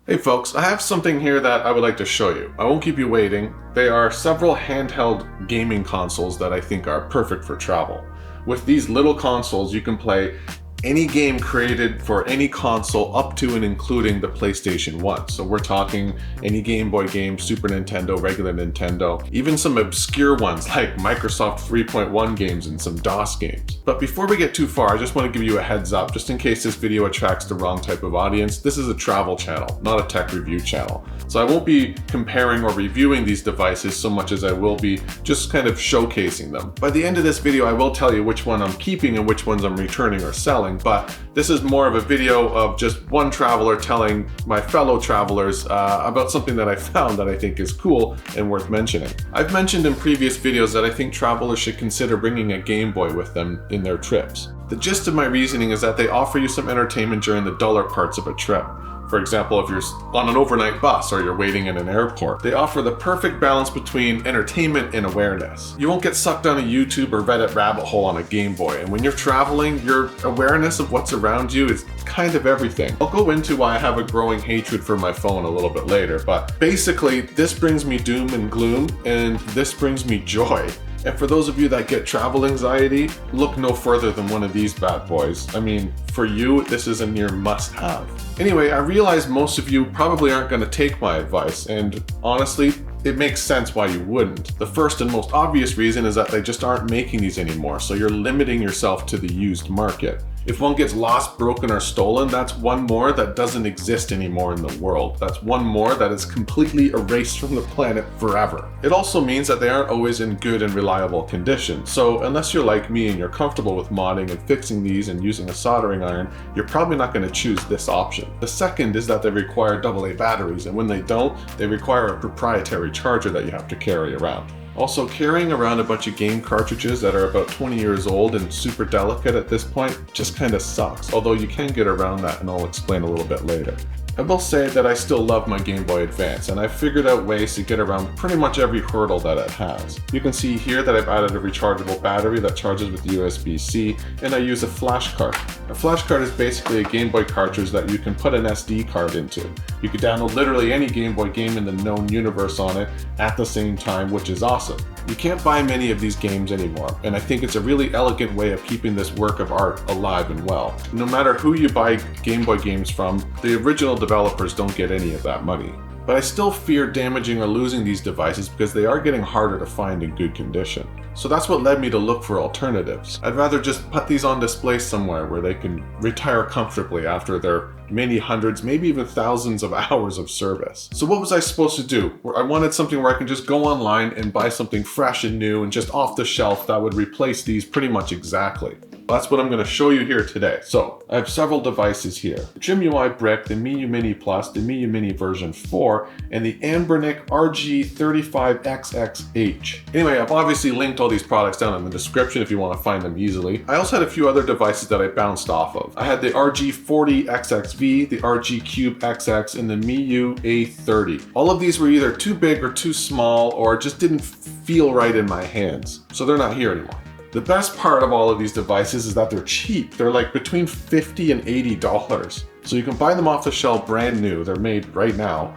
Hey folks, I have something here that I would like to show you. I won't keep you waiting. They are several handheld gaming consoles that I think are perfect for travel. With these little consoles, you can play any game created for any console up to and including the PlayStation 1. So we're talking any Game Boy game, Super Nintendo, regular Nintendo, even some obscure ones like Microsoft 3.1 games and some DOS games. But before we get too far, I just want to give you a heads up, just in case this video attracts the wrong type of audience. This is a travel channel, not a tech review channel. So I won't be comparing or reviewing these devices so much as I will be just kind of showcasing them. By the end of this video, I will tell you which one I'm keeping and which ones I'm returning or selling. But this is more of a video of just one traveler telling my fellow travelers about something that I found that I think is cool and worth mentioning. I've mentioned in previous videos that I think travelers should consider bringing a Game Boy with them in their trips. The gist of my reasoning is that they offer you some entertainment during the duller parts of a trip. For example, if you're on an overnight bus or you're waiting in an airport, they offer the perfect balance between entertainment and awareness. You won't get sucked down a YouTube or Reddit rabbit hole on a Game Boy, and when you're traveling, your awareness of what's around you is kind of everything. I'll go into why I have a growing hatred for my phone a little bit later, but basically, this brings me doom and gloom, and this brings me joy. And for those of you that get travel anxiety, look no further than one of these bad boys. I mean, for you, this is a near must-have. Anyway, I realize most of you probably aren't going to take my advice, and honestly, it makes sense why you wouldn't. The first and most obvious reason is that they just aren't making these anymore, so you're limiting yourself to the used market. If one gets lost, broken, or stolen, that's one more that doesn't exist anymore in the world. That's one more that is completely erased from the planet forever. It also means that they aren't always in good and reliable condition. So unless you're like me and you're comfortable with modding and fixing these and using a soldering iron, you're probably not going to choose this option. The second is that they require AA batteries, and when they don't, they require a proprietary charger that you have to carry around. Also, carrying around a bunch of game cartridges that are about 20 years old and super delicate at this point just kind of sucks, although you can get around that, and I'll explain a little bit later. I will say that I still love my Game Boy Advance, and I've figured out ways to get around pretty much every hurdle that it has. You can see here that I've added a rechargeable battery that charges with USB-C, and I use a flash card. A flash card is basically a Game Boy cartridge that you can put an SD card into. You can download literally any Game Boy game in the known universe on it at the same time, which is awesome. You can't buy many of these games anymore, and I think it's a really elegant way of keeping this work of art alive and well. No matter who you buy Game Boy games from, the original developers don't get any of that money. But I still fear damaging or losing these devices because they are getting harder to find in good condition. So that's what led me to look for alternatives. I'd rather just put these on display somewhere where they can retire comfortably after their many hundreds, maybe even thousands of hours of service. So what was I supposed to do? I wanted something where I can just go online and buy something fresh and new and just off the shelf that would replace these pretty much exactly. That's what I'm going to show you here today. So I have several devices here. The Trim UI Brick, the Miu Mini Plus, the Miu Mini version 4, and the Anbernic RG35XXH. Anyway, I've obviously linked all these products down in the description if you want to find them easily. I also had a few other devices that I bounced off of. I had the RG40XXV, the RG Cube XX, and the Miu A30. All of these were either too big or too small or just didn't feel right in my hands, so they're not here anymore. The best part of all of these devices is that they're cheap. They're like between $50 and $80. So you can buy them off the shelf brand new. They're made right now.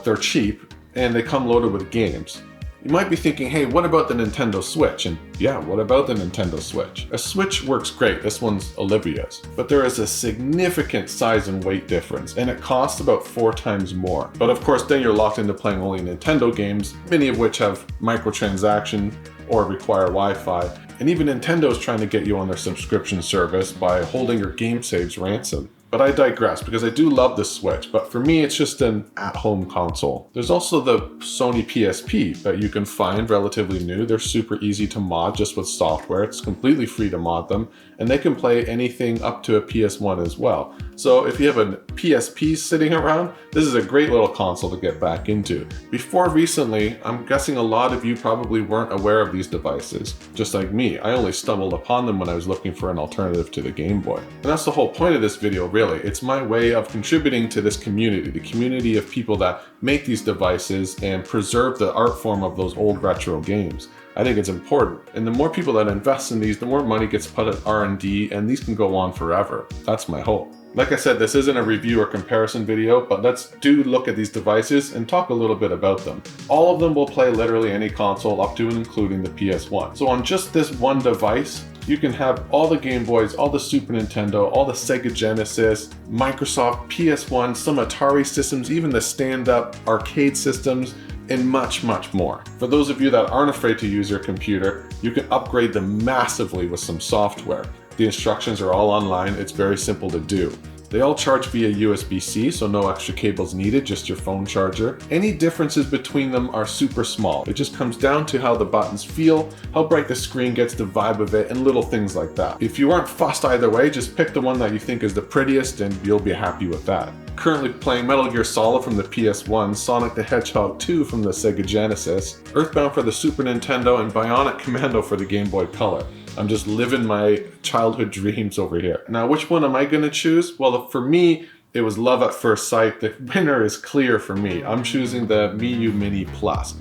They're cheap and they come loaded with games. You might be thinking, hey, what about the Nintendo Switch? And yeah, what about the Nintendo Switch? A Switch works great. This one's Olivia's. But there is a significant size and weight difference, and it costs about 4 times more. But of course, then you're locked into playing only Nintendo games, many of which have microtransactions or require Wi-Fi. And even Nintendo is trying to get you on their subscription service by holding your game saves ransom. But I digress because I do love the Switch, but for me it's just an at-home console. There's also the Sony PSP that you can find relatively new. They're super easy to mod just with software. It's completely free to mod them, and they can play anything up to a PS1 as well. So if you have a PSP sitting around, this is a great little console to get back into. Before recently, I'm guessing a lot of you probably weren't aware of these devices. Just like me, I only stumbled upon them when I was looking for an alternative to the Game Boy. And that's the whole point of this video, really. It's my way of contributing to this community, the community of people that make these devices and preserve the art form of those old retro games. I think it's important. And the more people that invest in these, the more money gets put at R&D, and these can go on forever. That's my hope. Like I said, this isn't a review or comparison video, but let's look at these devices and talk a little bit about them. All of them will play literally any console up to and including the PS1. So on just this one device, you can have all the Game Boys, all the Super Nintendo, all the Sega Genesis, Microsoft, PS1, some Atari systems, even the stand-up arcade systems, and much, much more. For those of you that aren't afraid to use your computer, you can upgrade them massively with some software. The instructions are all online, it's very simple to do. They all charge via USB-C, so no extra cables needed, just your phone charger. Any differences between them are super small. It just comes down to how the buttons feel, how bright the screen gets, the vibe of it, and little things like that. If you aren't fussed either way, just pick the one that you think is the prettiest and you'll be happy with that. Currently playing Metal Gear Solid from the PS1, Sonic the Hedgehog 2 from the Sega Genesis, Earthbound for the Super Nintendo, and Bionic Commando for the Game Boy Color. I'm just living my childhood dreams over here. Now, which one am I going to choose? Well, for me, it was love at first sight. The winner is clear for me. I'm choosing the Miyoo Mini Plus.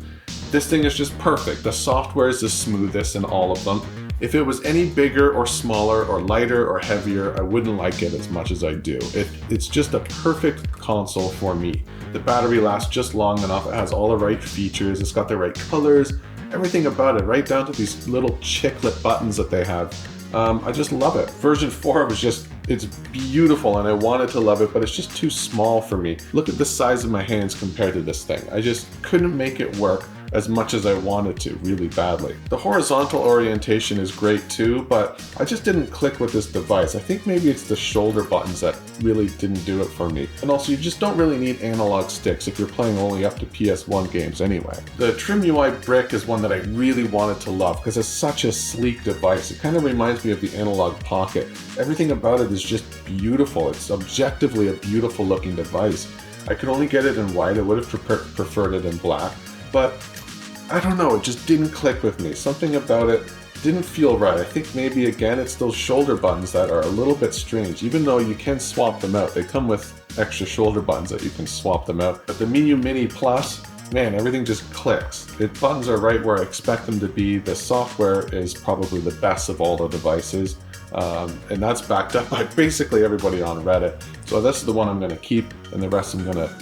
This thing is just perfect. The software is the smoothest in all of them. If it was any bigger or smaller or lighter or heavier, I wouldn't like it as much as I do. It's just a perfect console for me. The battery lasts just long enough. It has all the right features. It's got the right colors. Everything about it, right down to these little chiclet buttons that they have. I just love it. Version 4 was it's beautiful and I wanted to love it, but it's just too small for me. Look at the size of my hands compared to this thing. I just couldn't make it work as much as I wanted to, really badly. The horizontal orientation is great too, but I just didn't click with this device. I think maybe it's the shoulder buttons that really didn't do it for me. And also, you just don't really need analog sticks if you're playing only up to PS1 games anyway. The Trim UI brick is one that I really wanted to love because it's such a sleek device. It kind of reminds me of the Analog Pocket. Everything about it is just beautiful. It's objectively a beautiful looking device. I could only get it in white. I would have preferred it in black, but I don't know, it just didn't click with me. Something about it didn't feel right. I think maybe again it's those shoulder buttons that are a little bit strange, even though you can swap them out. They come with extra shoulder buttons that you can swap them out. But the Miyoo Mini Plus, man, everything just clicks. The buttons are right where I expect them to be. The software is probably the best of all the devices. And that's backed up by basically everybody on Reddit. So this is the one I'm going to keep, and the rest I'm going to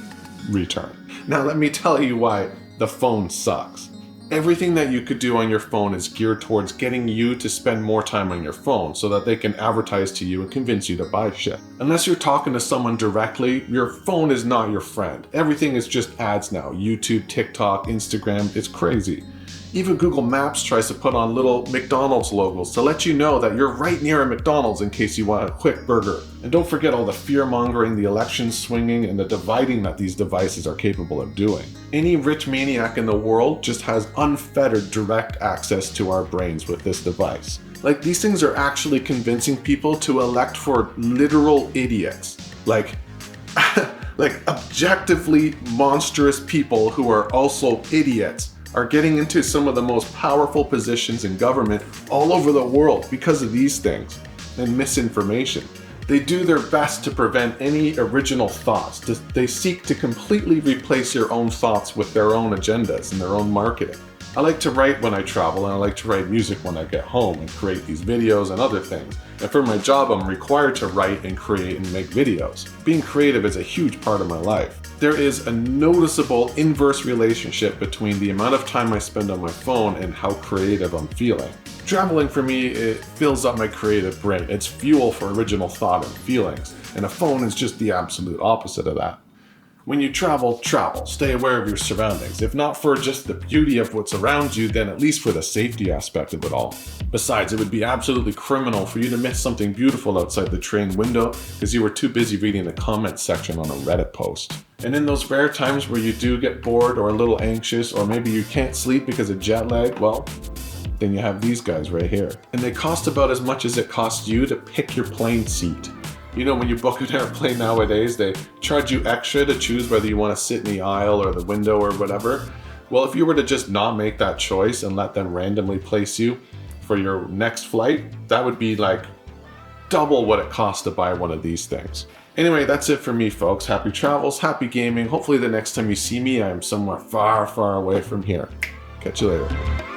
return. Now let me tell you why the phone sucks. Everything that you could do on your phone is geared towards getting you to spend more time on your phone so that they can advertise to you and convince you to buy shit. Unless you're talking to someone directly, your phone is not your friend. Everything is just ads now. YouTube, TikTok, Instagram, it's crazy. Even Google Maps tries to put on little McDonald's logos to let you know that you're right near a McDonald's in case you want a quick burger. And don't forget all the fear-mongering, the election swinging, and the dividing that these devices are capable of doing. Any rich maniac in the world just has unfettered direct access to our brains with this device. Like, these things are actually convincing people to elect for literal idiots. Like objectively monstrous people who are also idiots are getting into some of the most powerful positions in government all over the world because of these things and misinformation. They do their best to prevent any original thoughts. They seek to completely replace your own thoughts with their own agendas and their own marketing. I like to write when I travel, and I like to write music when I get home and create these videos and other things. And for my job, I'm required to write and create and make videos. Being creative is a huge part of my life. There is a noticeable inverse relationship between the amount of time I spend on my phone and how creative I'm feeling. Traveling for me, it fills up my creative brain. It's fuel for original thought and feelings. And a phone is just the absolute opposite of that. When you travel, stay aware of your surroundings. If not for just the beauty of what's around you, then at least for the safety aspect of it all. Besides, it would be absolutely criminal for you to miss something beautiful outside the train window because you were too busy reading the comments section on a Reddit post. And in those rare times where you do get bored or a little anxious, or maybe you can't sleep because of jet lag, well, then you have these guys right here. And they cost about as much as it costs you to pick your plane seat. You know, when you book an airplane nowadays, they charge you extra to choose whether you want to sit in the aisle or the window or whatever. Well, if you were to just not make that choice and let them randomly place you for your next flight, that would be like double what it costs to buy one of these things. Anyway, that's it for me, folks. Happy travels, happy gaming. Hopefully the next time you see me, I am somewhere far, far away from here. Catch you later.